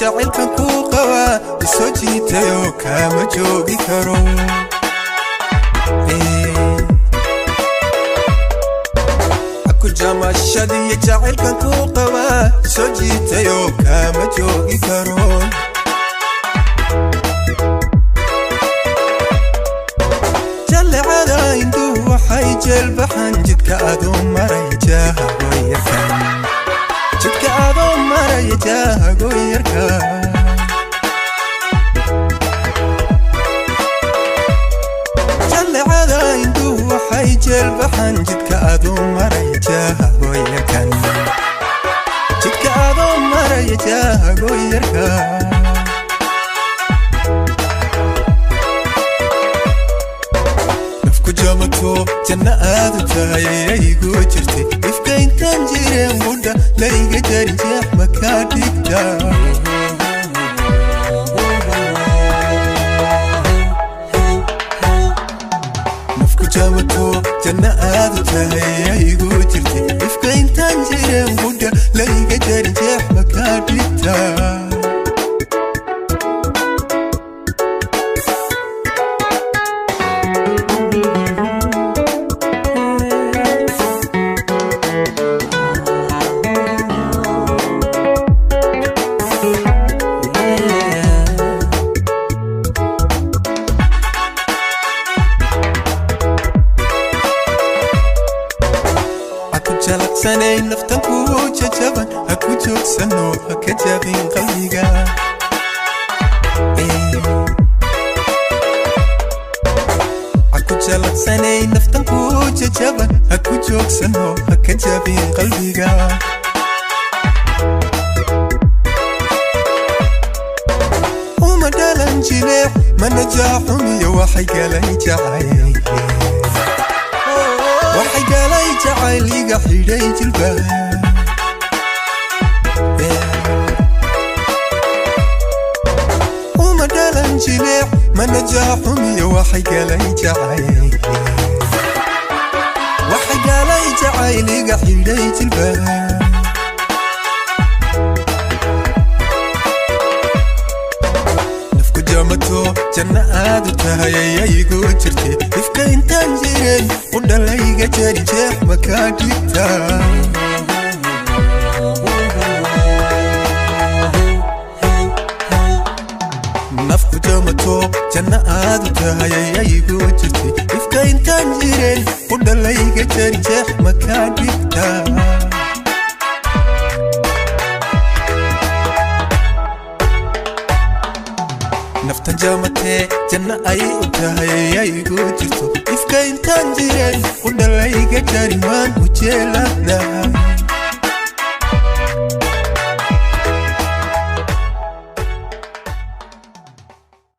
jacaylkan kuu qabaa isoo jiitayoo kaama joogi karo aku jamashadiyo jacaylkan kuu qabaa isoo jiitayoo kaama joogi karo jallecada indhuhu waxay jeelbaxan jidka adoo maraya jaaha goyarkan jidka adoo maraya jaaha goyarka jallecada indhuhu waxay jeelbaxan jidka adoo maraya jaaha goyarkan jidka adoo maraya jaaha goyarka jamato janna aad tahay aygu jirtay ifka intaan jireen mudda layga jarin jeex makaa dhigta nafku jamato janna aad tahay aygu jirtay ifka intaan jireen mudda layga jarin jeex makaa dhigta جلقسني نفتن كوجة جبن أكو جوك سنو هكا جابين قلبيقا أكو جلقسني نفتن كوجة جبن أكو جوك سنو هكا جابين قلبيقا وما دالن جنيح ما نجاحهم يوحي قالي جعاي waxay galay jacayliga xidhay jilbaa uma dhalan jileec ma najaaxumiyo waxay galay jacayliga xidhay jilbaa nafku jamato janna aad tahay aygu jirtay ifka intaan jireen ودلائيقة جاري جاح مكاديتا نفق جامتو جنة آدوتا يايقو جرتي إفكا إنتان جيرين ودلائيقة جاري جاح مكاديتا نفتن جامتي جنة أيوتا يايقو جرتو إفكا إنتان جيرين ودلائيقة جاري مان وجيلاتنا